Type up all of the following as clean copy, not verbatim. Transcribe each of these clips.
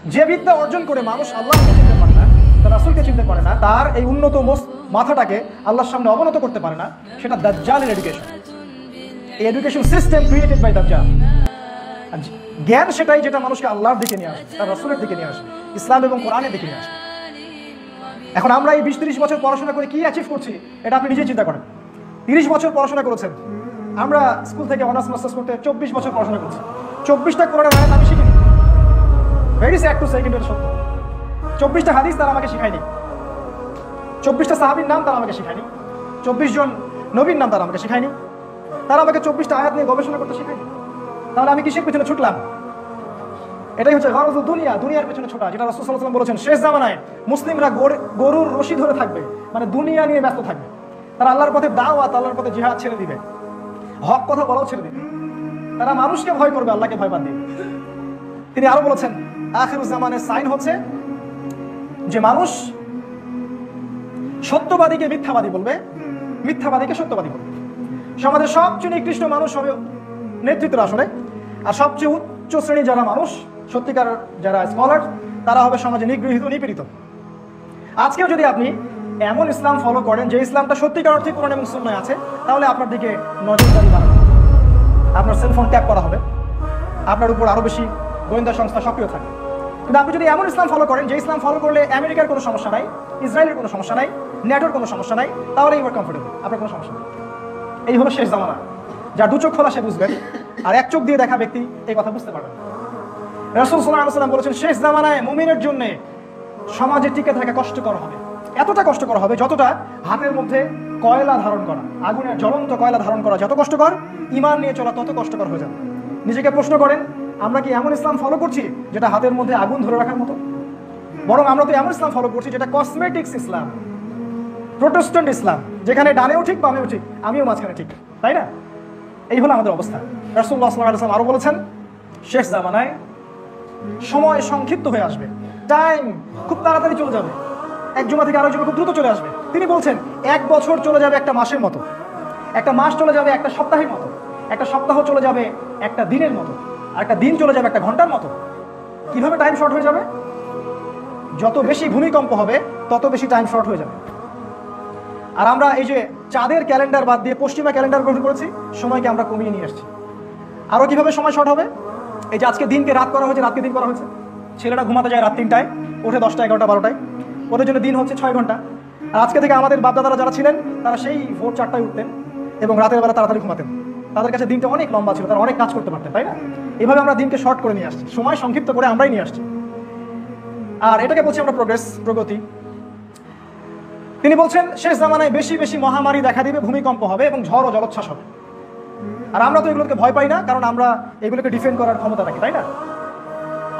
যে বিদ্যা অর্জন করে মানুষ আল্লাহকে চিনতে পারে না, তার রাসূলকে চিনতে পারে না, তার এই উন্নত মাথাটাকে আল্লাহর সামনে অবনত করতে পারে না, সেটা দাজ্জালের এডুকেশন। এই এডুকেশন সিস্টেম ক্রিয়েটেড বাই দাজ্জাল। জ্ঞান সেটাই যেটা মানুষকে আল্লাহর দিকে নিয়ে আসবে, তার রাসূলের দিকে নিয়ে আসবে, ইসলাম এবং কোরআনের দিকে নিয়ে আসবে। এখন আমরা এই 20-30 বছর পড়াশোনা করে কি অ্যাচিভ করছি এটা আপনি নিজে চিন্তা করেন। 30 বছর পড়াশোনা করেছেন, আমরা স্কুল থেকে অনার্স মাস্টার্স করতে 24 বছর পড়াশোনা করছি। 24টা কোরআনের আয়াত আমি শিখিনি। ভেরি স্যাড টু সে, কিন্তু এটা সত্য। 24টা হাদিস তারা আমাকে শিখায়নি। 24টা সাহাবীর নাম তারা আমাকে শিখায়নি। 24 জন নবীর নাম তারা আমাকে শিখায়নি। তারা আমাকে 24টা আয়াত নিয়ে গবেষণা করতে শিখায়নি। তাহলে আমি কিসের পেছনে ছুটলাম? এটাই হচ্ছে গরজুদ দুনিয়া, দুনিয়ার পেছনে ছোটা, যেটা রাসূল সাল্লাল্লাহু আলাইহি ওয়াসাল্লাম বলেছেন শেষ জামানায় মুসলিমরা গরুর রশি ধরে থাকবে, মানে দুনিয়া নিয়ে ব্যস্ত থাকবে। তারা আল্লাহর পথে দাওয়াত, আল্লাহর পথে জিহাদ ছেড়ে দিবে, হক কথা বলাও ছেড়ে দিবে। তারা মানুষকে ভয় করবে, আল্লাহকে ভয় বাদ দিবে। তিনি আরো বলেছেন আখিরুজ জামানের সাইন হচ্ছে যে মানুষ সত্যবাদীকে মিথ্যাবাদী বলবে, মিথ্যাবাদীকে সত্যবাদী বলবে। সমাজের সবচেয়ে নিকৃষ্ট মানুষ হবে নেতৃত্বের আসনে, আর সবচেয়ে উচ্চ শ্রেণী যারা মানুষ, সত্যিকার যারা স্কলার, তারা হবে সমাজে নিগৃহীত, নিপীড়িত। আজকেও যদি আপনি এমন ইসলাম ফলো করেন যে ইসলামটা সত্যিকার অর্থে কোরআন এবং সুন্নাহয় আছে, তাহলে আপনার দিকে নজরদারি বাড়াবে, আপনার সেলফোন ট্যাপ করা হবে, আপনার উপর আরো বেশি গোয়েন্দা সংস্থা সক্রিয় থাকবে। কিন্তু আপনি যদি এমন ইসলাম ফলো করেন যে ইসলাম ফলো করলে আমেরিকার কোনো সমস্যা নাই, ইসরায়েলের কোনো সমস্যা নাই, নেটোর কোনো সমস্যা নাই, তাহলে ইউ আর কমফোর্টেবল, আপনার কোনো সমস্যা নেই। এই হলো শেষ জামানা। যার দু চোখ খোলা সে বুঝবেন, আর এক চোখ দিয়ে দেখা ব্যক্তি এই কথা বুঝতে পারবেন। রাসূল সাল্লাল্লাহু আলাইহি ওয়াসাল্লাম বলেছেন শেষ জামানায় মুমিনের জন্য সমাজে টিকে থাকা কষ্টকর হবে। এতটা কষ্টকর হবে যতটা হাতের মধ্যে কয়লা ধারণ করা, আগুনের জ্বলন্ত কয়লা ধারণ করা যত কষ্টকর, ঈমান নিয়ে চলা তত কষ্টকর হয়ে যাবে। নিজেকে প্রশ্ন করেন, আমরা কি এমন ইসলাম ফলো করছি যেটা হাতের মধ্যে আগুন ধরে রাখার মতো? বরং আমরা তো এমন ইসলাম ফলো করছি যেটা কসমেটিক্স ইসলাম, প্রোটেস্ট্যান্ট ইসলাম, যেখানে ডানেও ঠিক বামেও ঠিক, আমিও মাঝখানে ঠিক, তাই না? এই হলো আমাদের অবস্থা। রাসূলুল্লাহ সাল্লাল্লাহু আলাইহি ওয়াসাল্লাম আরো বলেছেন শেষ জামানায় সময় সংক্ষিপ্ত হয়ে আসবে, টাইম খুব তাড়াতাড়ি চলে যাবে, এক জুমা থেকে আরেক জুমা খুব দ্রুত চলে আসবে। তিনি বলছেন 1 বছর চলে যাবে একটা মাসের মতো, একটা মাস চলে যাবে একটা সপ্তাহের মতো, একটা সপ্তাহ চলে যাবে একটা দিনের মতো, আর একটা দিন চলে যাবে একটা ঘন্টার মতো। কিভাবে টাইম শর্ট হয়ে যাবে? যত বেশি ভূমিকম্প হবে তত বেশি টাইম শর্ট হয়ে যাবে। আর আমরা এই যে চাঁদের ক্যালেন্ডার বাদ দিয়ে পশ্চিমা ক্যালেন্ডার গ্রহণ করেছি, সময়কে আমরা কমিয়ে নিয়ে আসছি। আরও কিভাবে সময় শর্ট হবে? এই যে আজকে দিনকে রাত করা হয়েছে, রাতকে দিন করা হয়েছে। ছেলেরা ঘুমাতে যায় রাত 3টায়, ওঠে 10টা, 11টা, 12টায়, ওদের জন্য দিন হচ্ছে 6 ঘন্টা। আর আজকে থেকে আমাদের বাপদাদারা যারা ছিলেন তারা সেই ভোর 4টায় উঠতেন এবং রাতের বেলা তাড়াতাড়ি ঘুমাতেন। তাদের কাছে দিনটা অনেক লম্বা ছিল, তারা অনেক কাজ করতে পারতেন, তাই না? এইভাবে আমরা দিনকে শর্ট করে নিয়ে আসছি, সময় সংক্ষিপ্ত করে আমরাই নিয়ে আসছি। আর এটাকে বলছি আমরা প্রোগ্রেস, প্রগতি। তিনি বলছেন শেষ জামানায় বেশি বেশি মহামারী দেখা দিবে, ভূমিকম্প হবে এবং ঝড় ও জলোচ্ছ্বাস হবে। আর আমরা তো এগুলোকে ভয় পাই না, কারণ আমরা এগুলোকে ডিফেন্ড করার ক্ষমতা রাখি, তাই না?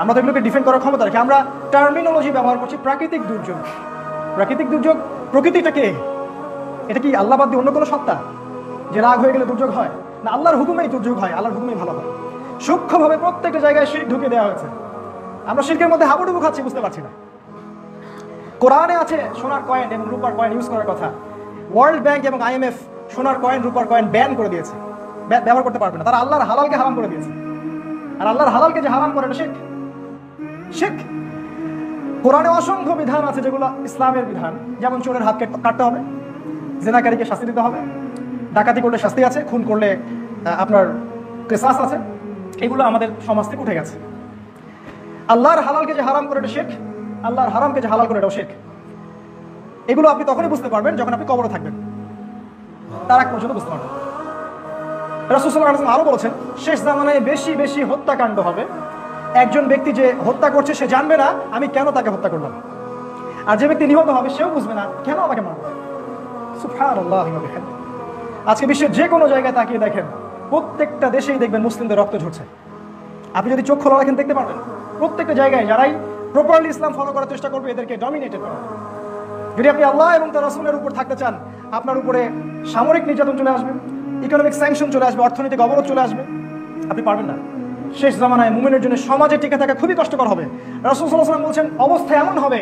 আমরা তো এগুলোকে ডিফেন্ড করার ক্ষমতা রাখি। আমরা টার্মিনোলজি ব্যবহার করছি প্রাকৃতিক দুর্যোগ। প্রাকৃতিক দুর্যোগ, প্রকৃতিটা কে? এটা কি আল্লাহ বাদ দিয়ে অন্য কোনো সত্তা যে রাগ হয়ে গেলে দুর্যোগ হয়? না, আল্লাহর হুকুমেই দুর্যোগ হয়, আল্লাহর হুকুমেই ভালো হয়। সূক্ষ্মভাবে প্রত্যেকটা জায়গায় শিরক ঢুকিয়ে দেওয়া হয়েছে। আমরা শিরকের মধ্যে হাবুডুবু খাচ্ছি, বুঝতে পারছি না। কোরআনে আছে সোনার কয়েন এবং রূপার কয়েন ইউজ করার কথা। ওয়ার্ল্ড ব্যাংক এবং IMF সোনার কয়েন, রূপার কয়েন ব্যান করে দিয়েছে, ব্যবহার করতে পারবে না। তারা আল্লাহর হালালকে হারাম করে দিয়েছে। আর আল্লাহর হালালকে যে হারাম করে, এটা শিরক। শিরক। কোরআনে অসংখ্য বিধান আছে যেগুলো ইসলামের বিধান, যেমন চোরের হাত কাটতে হবে, জিনাকারীকে শাস্তি দিতে হবে, ডাকাতি করলে শাস্তি আছে, খুন করলে আপনার কিসাস আছে। এগুলো আমাদের সমাজ থেকে উঠে গেছে। আল্লাহর হালালকে যে হারাম করে এটা শিরক, আল্লাহর হারামকে যে হালাল করে এটাও শিরক। এগুলো আপনি তখনই বুঝতে পারবেন যখন আপনি কবরে থাকবেন, তার আগ পর্যন্ত বুঝতে পারবেন। রাসূল সাল্লাল্লাহু আলাইহি ওয়াসাল্লাম আরো বলেছেন শেষ জামানায় বেশি বেশি হত্যাকাণ্ড হবে। একজন ব্যক্তি যে হত্যা করছে সে জানবে না আমি কেন তাকে হত্যা করলাম, আর যে ব্যক্তি নিহত হবে সেও বুঝবে না কেন আমাকে মারবে। সুবহানাল্লাহ। আজকে বিশ্বের যে কোনো জায়গায় তাকিয়ে দেখেন, প্রত্যেকটা দেশেই দেখবেন মুসলিমদের রক্ত ঝরছে। আপনি যদি চোখ খোলা রাখেন দেখতে পারবেন প্রত্যেকটা জায়গায় যারাই প্রপারলি ইসলাম ফলো করার চেষ্টা করবে এদেরকে ডমিনেটেড করা। যদি আপনি আল্লাহ এবং তার রাসূলের উপর থাকতে চান, আপনার উপরে সামরিক নির্যাতন চলে আসবে, ইকোনমিক স্যাংশন চলে আসবে, অর্থনৈতিক অবরোধ চলে আসবে, আপনি পারবেন না। শেষ জামানায় মুমিনের জন্য সমাজে টিকে থাকা খুবই কষ্টকর হবে। রাসূল সাল্লাল্লাহু আলাইহি ওয়াসাল্লাম বলছেন অবস্থা এমন হবে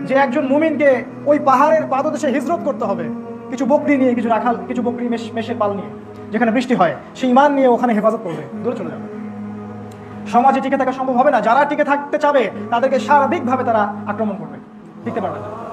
যে একজন মুমিনকে ওই পাহাড়ের পাদদেশে হিজরত করতে হবে, কিছু বকরি নিয়ে, কিছু রাখাল, কিছু বকরি মেষের পাল নিয়ে, যেখানে বৃষ্টি হয়, সেই ঈমান নিয়ে ওখানে হেফাজত করবে, দূরে চলে যাবে। সমাজে টিকে থাকা সম্ভব হবে না। যারা টিকে থাকতে চাবে তাদেরকে সার্বিকভাবে তারা আক্রমণ করবে, টিকতে পারবে না।